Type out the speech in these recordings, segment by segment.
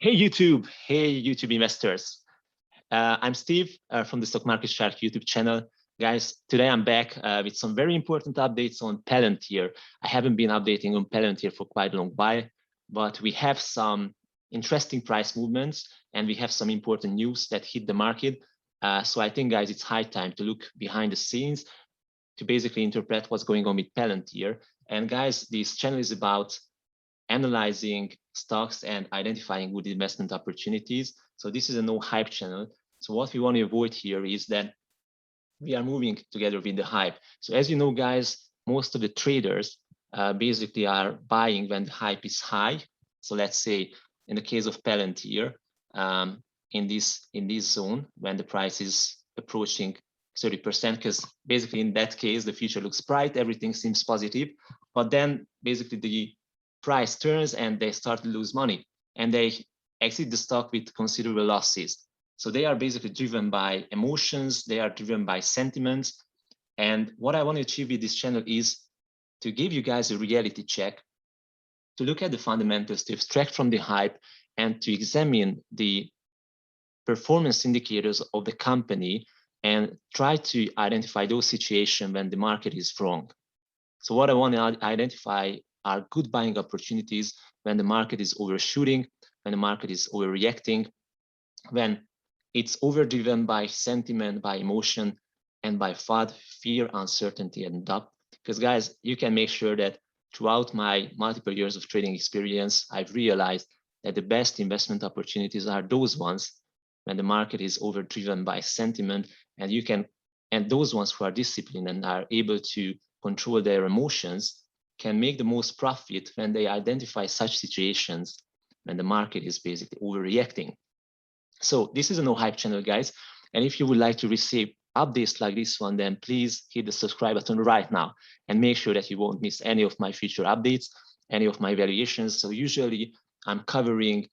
Hey YouTube investors. I'm Steve from the Stock Market Shark YouTube channel. Guys, today I'm back with some very important updates on Palantir. I haven't been updating on Palantir for quite a long while, but we have some interesting price movements and we have some important news that hit the market. So I think, guys, it's high time to look behind the scenes to basically interpret what's going on with Palantir. And guys, this channel is about analyzing stocks and identifying good investment opportunities. So this is a no hype channel. So what we want to avoid here is that we are moving together with the hype. So as you know, guys, most of the traders basically are buying when the hype is high. So let's say in the case of Palantir, in this zone, when the price is approaching 30%, because basically in that case, the future looks bright, everything seems positive, but then basically the price turns and they start to lose money and they exit the stock with considerable losses. So they are basically driven by emotions, they are driven by sentiments. And what I want to achieve with this channel is to give you guys a reality check, to look at the fundamentals, to extract from the hype, and to examine the performance indicators of the company and try to identify those situations when the market is wrong. So what I want to identify are good buying opportunities when the market is overshooting, when the market is overreacting, when it's overdriven by sentiment, by emotion, and by FUD, fear, uncertainty, and doubt. Because guys, you can make sure that throughout my multiple years of trading experience, I've realized that the best investment opportunities are those ones when the market is overdriven by sentiment, and those ones who are disciplined and are able to control their emotions can make the most profit when they identify such situations when the market is basically overreacting. So this is a no hype channel, guys. And if you would like to receive updates like this one, then please hit the subscribe button right now and make sure that you won't miss any of my future updates, any of my valuations. So usually I'm covering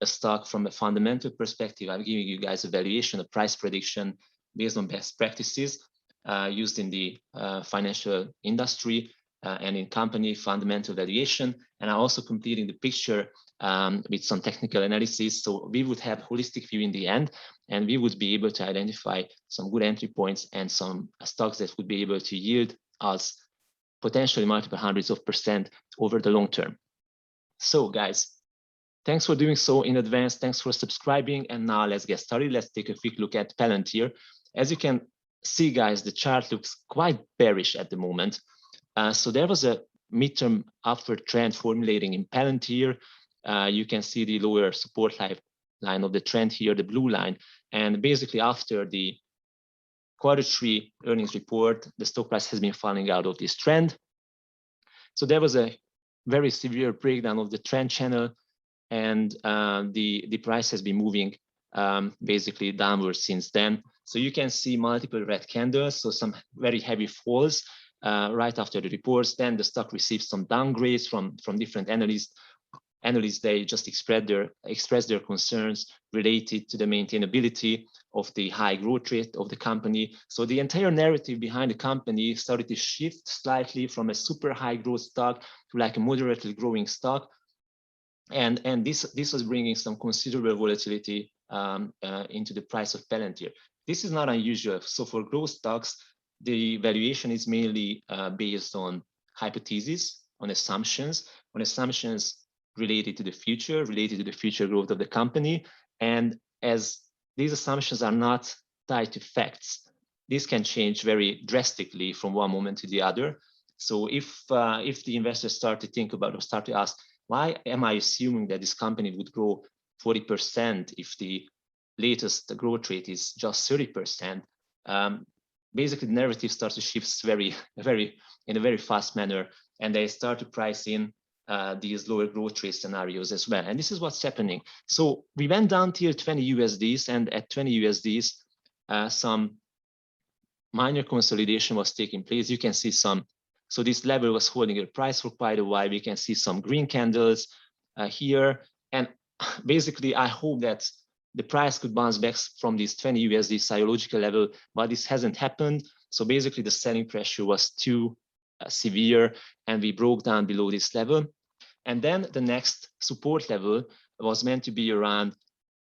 a stock from a fundamental perspective. I'm giving you guys a valuation, a price prediction based on best practices used in the financial industry and in company fundamental valuation. And I'm also completing the picture with some technical analysis. So we would have a holistic view in the end, and we would be able to identify some good entry points and some stocks that would be able to yield us potentially multiple hundreds of % over the long term. So guys, thanks for doing so in advance. Thanks for subscribing. And now let's get started. Let's take a quick look at Palantir. As you can see, guys, the chart looks quite bearish at the moment. So there was a midterm upward trend formulating in Palantir. You can see the lower support line of the trend here, the blue line. And basically after the Q3 earnings report, the stock price has been falling out of this trend. So there was a very severe breakdown of the trend channel, and the price has been moving basically downwards since then. So you can see multiple red candles, so some very heavy falls right after the reports. Then the stock received some downgrades from different analysts. They just expressed their concerns related to the maintainability of the high growth rate of the company. So the entire narrative behind the company started to shift slightly from a super high growth stock to like a moderately growing stock. And this was bringing some considerable volatility into the price of Palantir. This is not unusual. So for growth stocks, the valuation is mainly based on hypotheses, on assumptions related to the future growth of the company. And as these assumptions are not tied to facts, this can change very drastically from one moment to the other. So if the investors start to think about or start to ask, why am I assuming that this company would grow 40% if the latest growth rate is just 30%? Basically, the narrative starts to shift in a very fast manner, and they start to price in these lower growth rate scenarios as well. And this is what's happening. So we went down till 20 USDs, and at 20 USDs, some minor consolidation was taking place. You can see so this level was holding a price for quite a while. We can see some green candles here. And basically, I hope that the price could bounce back from this 20 USD psychological level, but this hasn't happened. So basically, the selling pressure was too severe, and we broke down below this level. And then the next support level was meant to be around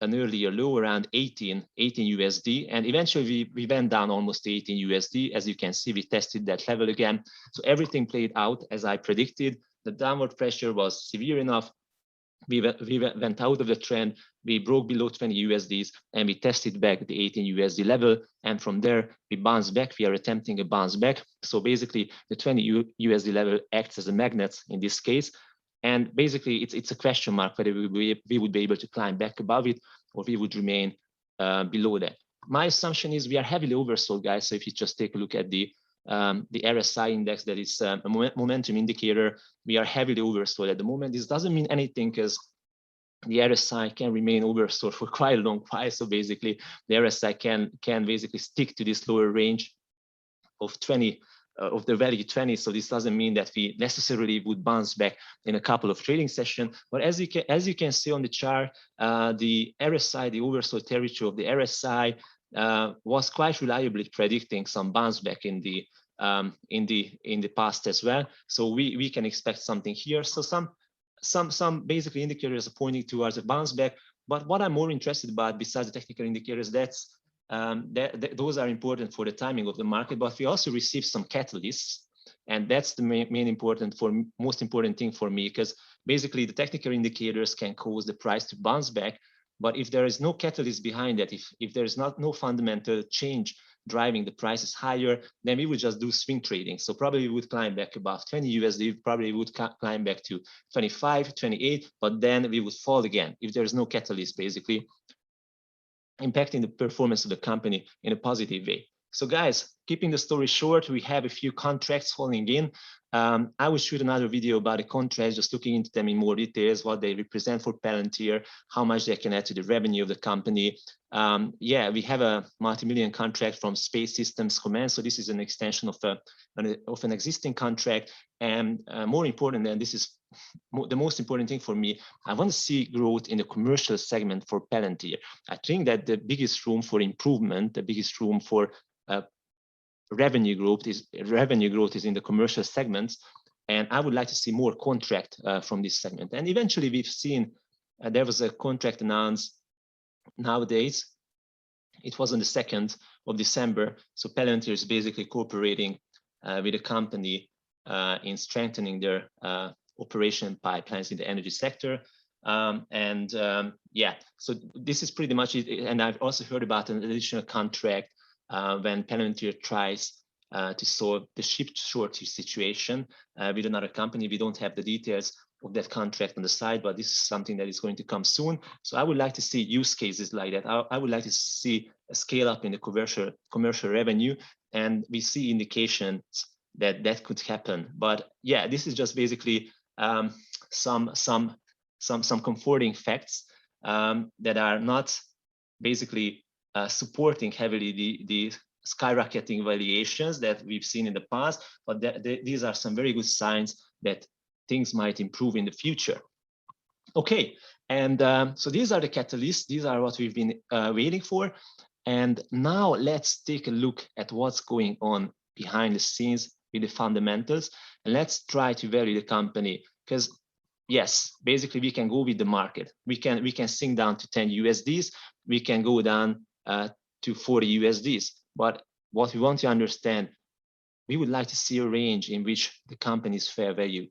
an earlier low around 18 USD, and eventually we went down almost 18 USD. As you can see, we tested that level again. So everything played out as I predicted. The downward pressure was severe enough. We went out of the trend, we broke below 20 USDs, and we tested back the 18 USD level. And from there, we bounced back. We are attempting a bounce back. So basically, the 20 USD level acts as a magnet in this case. And basically, it's a question mark whether we would be able to climb back above it or we would remain below that. My assumption is we are heavily oversold, guys. So if you just take a look at the RSI index, that is a momentum indicator, we are heavily oversold at the moment. This doesn't mean anything because the RSI can remain oversold for quite a long while. So basically, the RSI can basically stick to this lower range of 20 of the value 20. So this doesn't mean that we necessarily would bounce back in a couple of trading sessions. But as you can see on the chart, the RSI, the oversold territory of the RSI was quite reliably predicting some bounce back in the past as well. So we can expect something here. So some basically indicators are pointing towards a bounce back. But what I'm more interested about, besides the technical indicators, those are important for the timing of the market, but we also receive some catalysts, and that's the most important thing for me, because basically the technical indicators can cause the price to bounce back, but if there is no catalyst behind that, if there is no fundamental change driving the prices higher, then we would just do swing trading. So probably we would climb back above 20 USD, probably would climb back to 25, 28, but then we would fall again if there is no catalyst basically impacting the performance of the company in a positive way. So guys, keeping the story short, we have a few contracts falling in. I will shoot another video about the contracts, just looking into them in more details, what they represent for Palantir, how much they can add to the revenue of the company. Yeah, we have a multi-million contract from Space Systems Command. So this is an extension of an existing contract. And more important, and this is the most important thing for me, I want to see growth in the commercial segment for Palantir. I think that the biggest room for improvement, the biggest room for revenue growth is in the commercial segments, and I would like to see more contract from this segment. And eventually, we've seen there was a contract announced nowadays. It was on the 2nd of December. So Palantir is basically cooperating with the company in strengthening their operation pipelines in the energy sector. Yeah, so this is pretty much it. And I've also heard about an additional contract when Palantir tries to solve the chip shortage situation with another company. We don't have the details of that contract on the side, but this is something that is going to come soon. So I would like to see use cases like that. I would like to see a scale up in the commercial revenue, and we see indications that could happen. But yeah, this is just basically some comforting facts that are not basically supporting heavily the skyrocketing valuations that we've seen in the past, but these are some very good signs that things might improve in the future. Okay, and so these are the catalysts. These are what we've been waiting for. And now let's take a look at what's going on behind the scenes with the fundamentals, and let's try to value the company. Because yes, basically we can go with the market. We can sink down to 10 USDs. We can go down to 40 USDs. But what we want to understand, we would like to see a range in which the company's fair value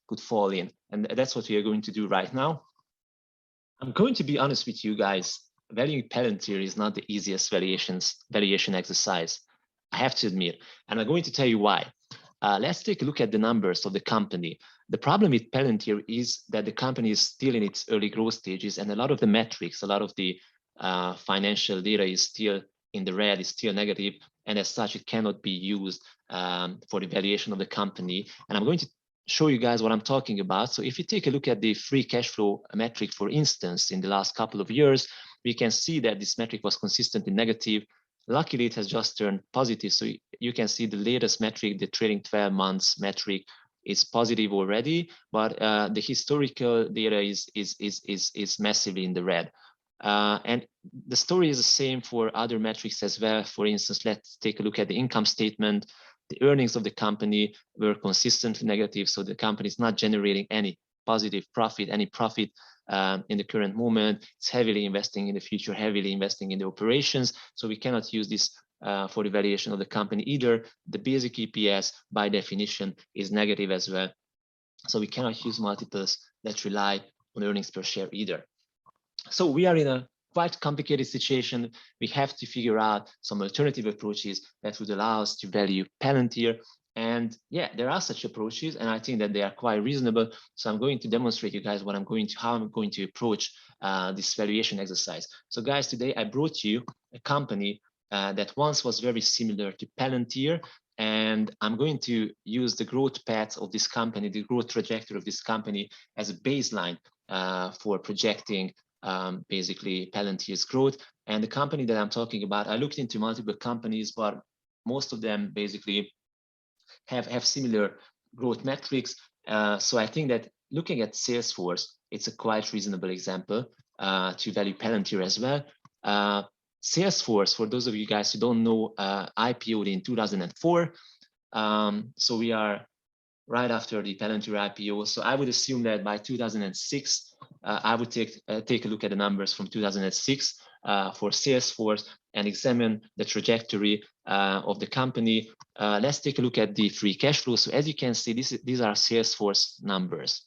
could fall in. And that's what we are going to do right now. I'm going to be honest with you guys, valuing Palantir is not the easiest valuation exercise, I have to admit. And I'm going to tell you why. Let's take a look at the numbers of the company. The problem with Palantir is that the company is still in its early growth stages, and a lot of the metrics, a lot of the financial data is still in the red, is still negative, and as such, it cannot be used for the valuation of the company. And I'm going to show you guys what I'm talking about. So if you take a look at the free cash flow metric, for instance, in the last couple of years, we can see that this metric was consistently negative. Luckily, it has just turned positive. So you can see the latest metric, the trailing 12 months metric, is positive already, but the historical data is massively in the red. And the story is the same for other metrics as well. For instance, let's take a look at the income statement. The earnings of the company were consistently negative, so the company is not generating any positive profit, any profit in the current moment. It's heavily investing in the future, heavily investing in the operations. So we cannot use this for the valuation of the company either. The basic EPS by definition is negative as well. So we cannot use multiples that rely on earnings per share either. So we are in a quite complicated situation. We have to figure out some alternative approaches that would allow us to value Palantir. And yeah, there are such approaches, and I think that they are quite reasonable. So I'm going to demonstrate you guys how I'm going to approach this valuation exercise. So guys, today I brought you a company that once was very similar to Palantir, and I'm going to use the growth path of this company, the growth trajectory of this company as a baseline for projecting basically Palantir's growth. And the company that I'm talking about, I looked into multiple companies, but most of them basically have similar growth metrics. So I think that looking at Salesforce, it's a quite reasonable example to value Palantir as well. Salesforce, for those of you guys who don't know, IPO'd in 2004. So we are right after the Palantir IPO. So I would assume that by 2006, I would take a look at the numbers from 2006 for Salesforce and examine the trajectory of the company. Let's take a look at the free cash flow. So as you can see, these are Salesforce numbers.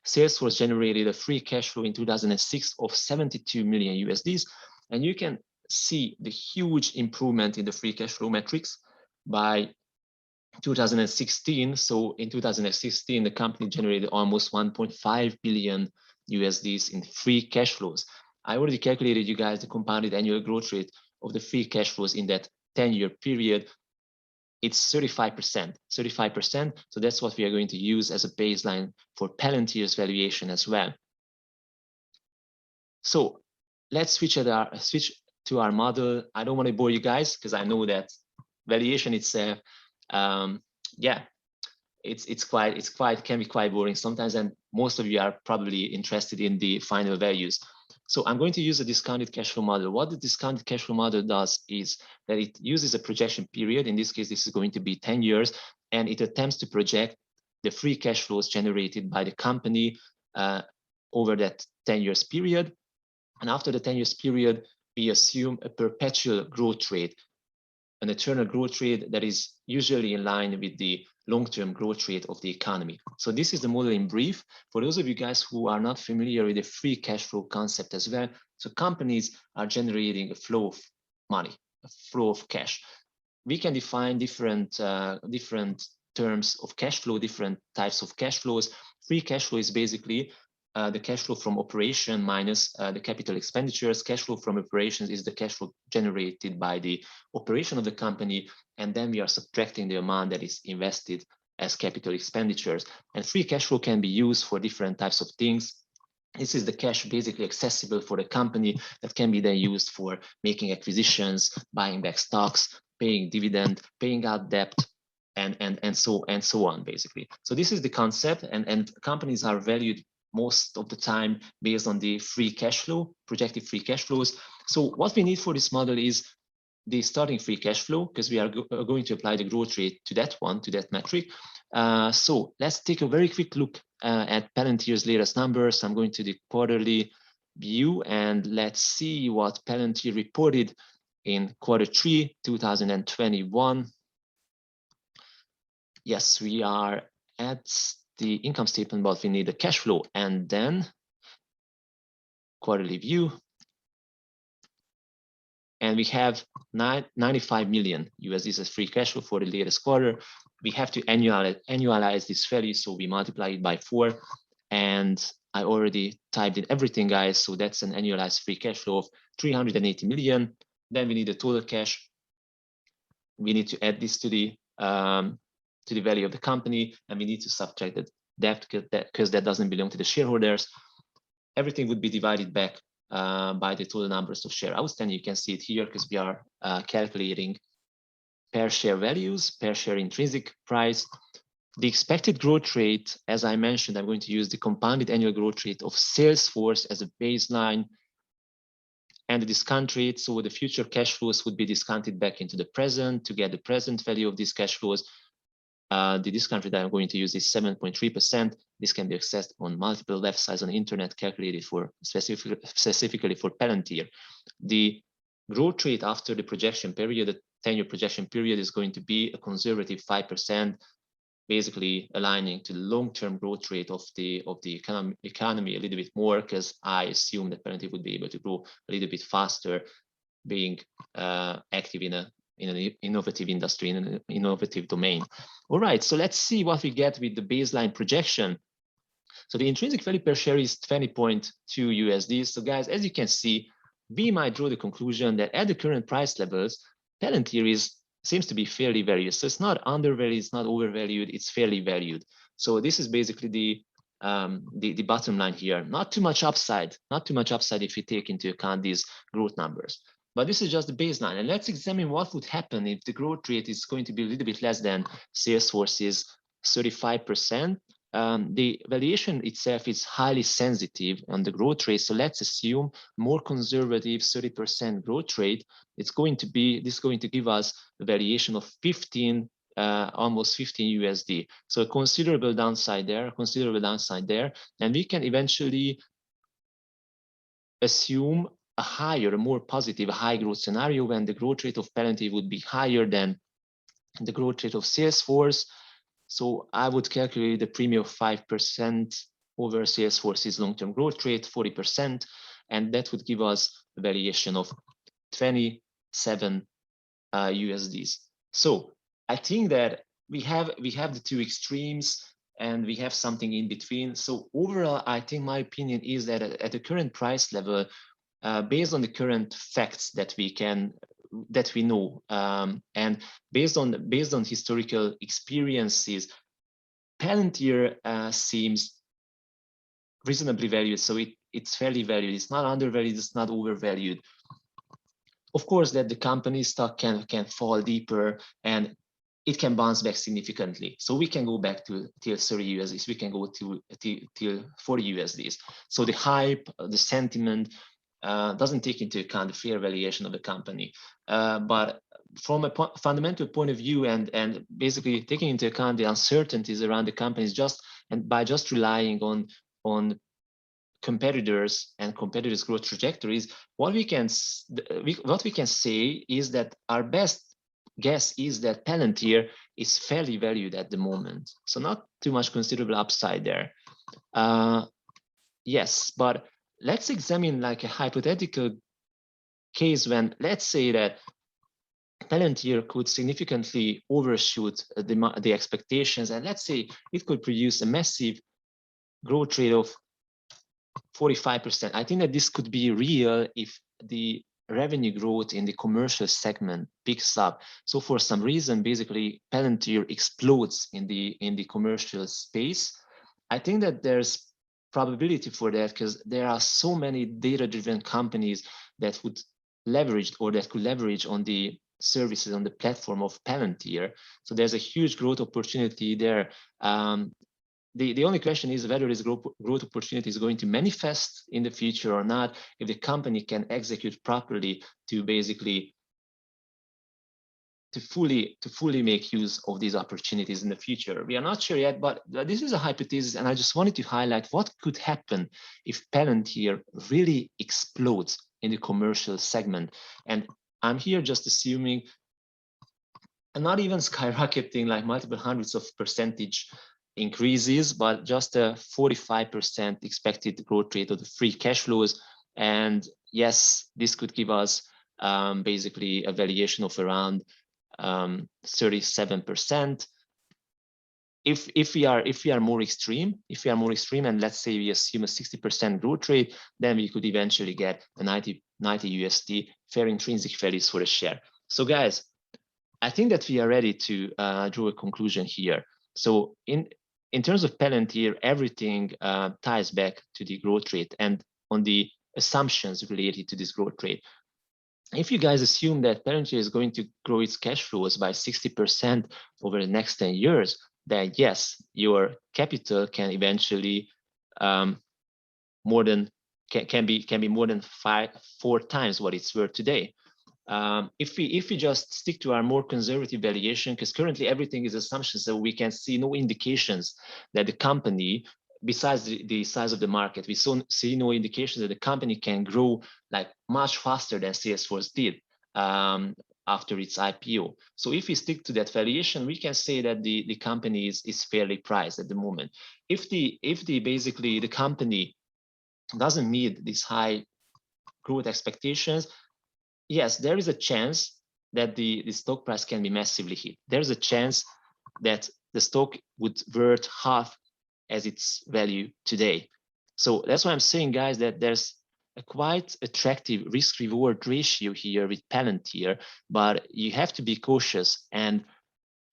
Salesforce generated a free cash flow in 2006 of 72 million USDs. And you can see the huge improvement in the free cash flow metrics by 2016. So in 2016, the company generated almost 1.5 billion USDs in free cash flows. I already calculated, you guys, the compounded annual growth rate of the free cash flows in that 10-year period. It's 35%. So that's what we are going to use as a baseline for Palantir's valuation as well. So let's switch to our model. I don't want to bore you guys because I know that valuation itself, yeah, it can be quite boring sometimes, and most of you are probably interested in the final values. So I'm going to use a discounted cash flow model. What the discounted cash flow model does is that it uses a projection period. In this case, this is going to be 10 years, and it attempts to project the free cash flows generated by the company over that 10 years period. And after the 10 years period, we assume a perpetual growth rate, an eternal growth rate that is usually in line with the long-term growth rate of the economy. So this is the model in brief. For those of you guys who are not familiar with the free cash flow concept as well, so companies are generating a flow of money, a flow of cash. We can define different terms of cash flow, different types of cash flows. Free cash flow is basically the cash flow from operation minus the capital expenditures. Cash flow from operations is the cash flow generated by the operation of the company, and then we are subtracting the amount that is invested as capital expenditures. And free cash flow can be used for different types of things. This is the cash basically accessible for the company that can be then used for making acquisitions, buying back stocks, paying dividend, paying out debt, and so on basically. So this is the concept, and companies are valued most of the time based on the free cash flow, projected free cash flows. So what we need for this model is the starting free cash flow, because we are going to apply the growth rate to that metric. So let's take a very quick look at Palantir's latest numbers. I'm going to the quarterly view, and let's see what Palantir reported in Q3 2021. Yes, we are at the income statement, but we need the cash flow, and then quarterly view. And we have 95 million USD as free cash flow for the latest quarter. We have to annualize this value, so we multiply it by 4. And I already typed in everything, guys. So that's an annualized free cash flow of 380 million. Then we need the total cash. We need to add this to the value of the company, and we need to subtract the debt because that doesn't belong to the shareholders. Everything would be divided back by the total numbers of share outstanding. You can see it here because we are calculating per share values, per share intrinsic price. The expected growth rate, as I mentioned, I'm going to use the compounded annual growth rate of Salesforce as a baseline, and the discount rate. So the future cash flows would be discounted back into the present to get the present value of these cash flows. The discount rate that I'm going to use is 7.3%. This can be accessed on multiple websites on the internet, calculated for specifically for Palantir. The growth rate after the projection period, the 10-year projection period, is going to be a conservative 5%, basically aligning to the long-term growth rate of the economy a little bit more, because I assume that Palantir would be able to grow a little bit faster, being active in an innovative industry, in an innovative domain. All right, so let's see what we get with the baseline projection. So the intrinsic value per share is 20.2 USD. So guys, as you can see, we might draw the conclusion that at the current price levels, Palantir seems to be fairly valued. So it's not undervalued, it's not overvalued, it's fairly valued. So this is basically the bottom line here. Not too much upside, if you take into account these growth numbers. But this is just the baseline. And let's examine what would happen if the growth rate is going to be a little bit less than Salesforce's 35%. The valuation itself is highly sensitive on the growth rate. So let's assume more conservative 30% growth rate. This is going to give us a valuation of 15, almost 15 USD. So a considerable downside there, and we can eventually assume a more positive, high growth scenario when the growth rate of Palantir would be higher than the growth rate of Salesforce. So I would calculate the premium of 5% over Salesforce's long-term growth rate, 40%, and that would give us a valuation of 27 USDs. So I think that we have the two extremes, and we have something in between. So overall, I think my opinion is that at the current price level, based on the current facts that we know, and based on historical experiences, Palantir seems reasonably valued. So it's fairly valued. It's not undervalued. It's not overvalued. Of course, that the company stock can fall deeper, and it can bounce back significantly. So we can go back to till 30 USDs. We can go to till 40 USDs. So the hype, the sentiment, doesn't take into account the fair valuation of the company. But from a fundamental point of view, and basically taking into account the uncertainties around the companies, by just relying on competitors and competitors' growth trajectories, what we can say is that our best guess is that Palantir is fairly valued at the moment. So not too much considerable upside there. Yes, but let's examine like a hypothetical case when, let's say that Palantir could significantly overshoot the expectations, and let's say it could produce a massive growth rate of 45%. I think that this could be real if the revenue growth in the commercial segment picks up. So for some reason, basically Palantir explodes in the commercial space. I think that there's probability for that because there are so many data-driven companies that would leverage or that could leverage on the services on the platform of Palantir. So there's a huge growth opportunity there. The only question is whether this growth opportunity is going to manifest in the future or not, if the company can execute properly to basically to fully make use of these opportunities in the future. We are not sure yet, but this is a hypothesis, and I just wanted to highlight what could happen if Palantir really explodes in the commercial segment. And I'm here just assuming, and not even skyrocketing like multiple hundreds of percentage increases, but just a 45% expected growth rate of the free cash flows. And yes, this could give us basically a valuation of around 37%. If we are more extreme, and let's say we assume a 60% growth rate, then we could eventually get a 90 USD fair intrinsic values for a share. So guys, I think that we are ready to draw a conclusion here. So in terms of Palantir, everything ties back to the growth rate and on the assumptions related to this growth rate. If you guys assume that Palantir is going to grow its cash flows by 60% over the next 10 years, then yes, your capital can eventually can be more than 4 times what it's worth today. If we just stick to our more conservative valuation, because currently everything is assumption, so we can see no indications that the company, besides the size of the market, we see no indications that the company can grow like much faster than Salesforce did after its IPO. So if we stick to that valuation, we can say that the company is fairly priced at the moment. If basically the company doesn't meet these high growth expectations, yes, there is a chance that the stock price can be massively hit. There's a chance that the stock would worth half as its value today. So that's why I'm saying, guys, that there's a quite attractive risk-reward ratio here with Palantir, but you have to be cautious, and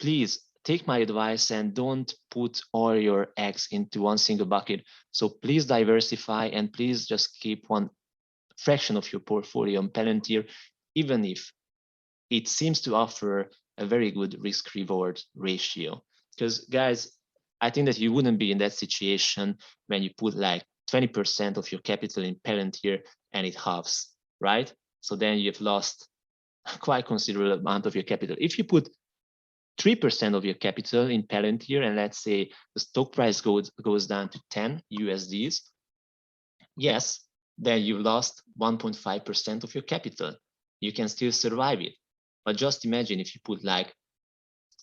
please take my advice and don't put all your eggs into one single bucket. So please diversify, and please just keep one fraction of your portfolio on Palantir, even if it seems to offer a very good risk-reward ratio. Because guys, I think that you wouldn't be in that situation when you put like 20% of your capital in Palantir and it halves, right? So then you've lost quite considerable amount of your capital. If you put 3% of your capital in Palantir, and let's say the stock price goes down to 10 USDs, yes, then you lost 1.5% of your capital. You can still survive it. But just imagine if you put like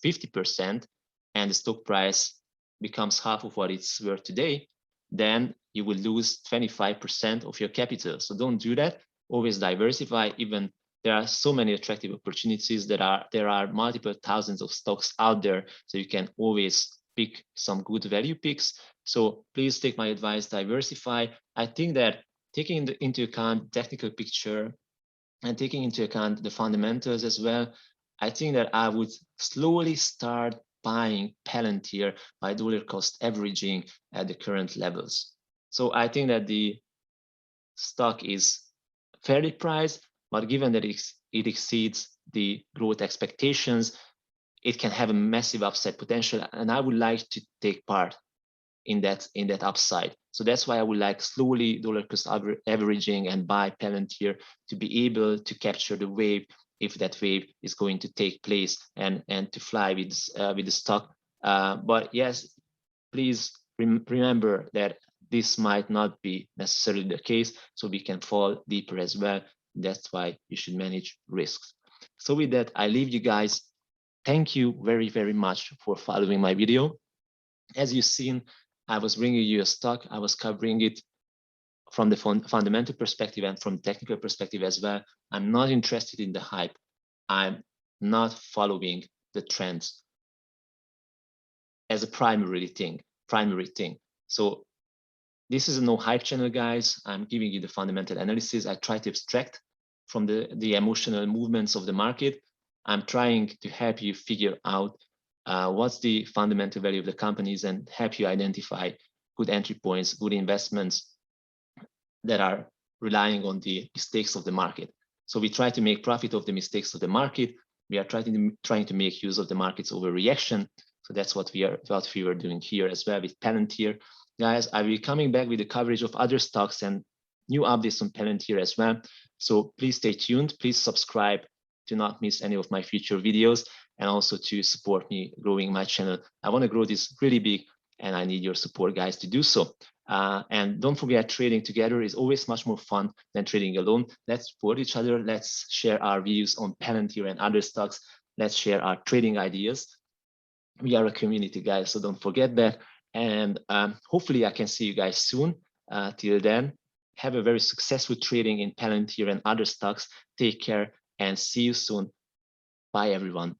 50% and the stock price becomes half of what it's worth today, then you will lose 25% of your capital. So don't do that. Always diversify. Even there are so many attractive opportunities that there are multiple thousands of stocks out there, so you can always pick some good value picks. So please take my advice, diversify. I think that taking into account the technical picture and taking into account the fundamentals as well, I think that I would slowly start buying Palantir by dollar cost averaging at the current levels. So I think that the stock is fairly priced, but given that it exceeds the growth expectations, it can have a massive upside potential, and I would like to take part in that upside. So that's why I would like slowly dollar cost averaging and buy Palantir to be able to capture the wave if that wave is going to take place and to fly with the stock. But yes, please remember that this might not be necessarily the case, so we can fall deeper as well. That's why you should manage risks. So with that, I leave you guys. Thank you very, very much for following my video. As you've seen, I was bringing you a stock. I was covering it from the fundamental perspective and from technical perspective as well. I'm not interested in the hype. I'm not following the trends as a primary thing. So this is a no hype channel, guys. I'm giving you the fundamental analysis. I try to abstract from the emotional movements of the market. I'm trying to help you figure out what's the fundamental value of the companies and help you identify good entry points, good investments that are relying on the mistakes of the market. So we try to make profit of the mistakes of the market. We are trying to make use of the market's overreaction. So that's what we were doing here as well with Palantir. Guys, I will be coming back with the coverage of other stocks and new updates on Palantir as well. So please stay tuned. Please subscribe to not miss any of my future videos, and also to support me growing my channel. I want to grow this really big, and I need your support, guys, to do so. And don't forget, trading together is always much more fun than trading alone. Let's support each other. Let's share our views on Palantir and other stocks. Let's share our trading ideas. We are a community, guys, so don't forget that. And hopefully I can see you guys soon. Till then, have a very successful trading in Palantir and other stocks. Take care and see you soon. Bye, everyone.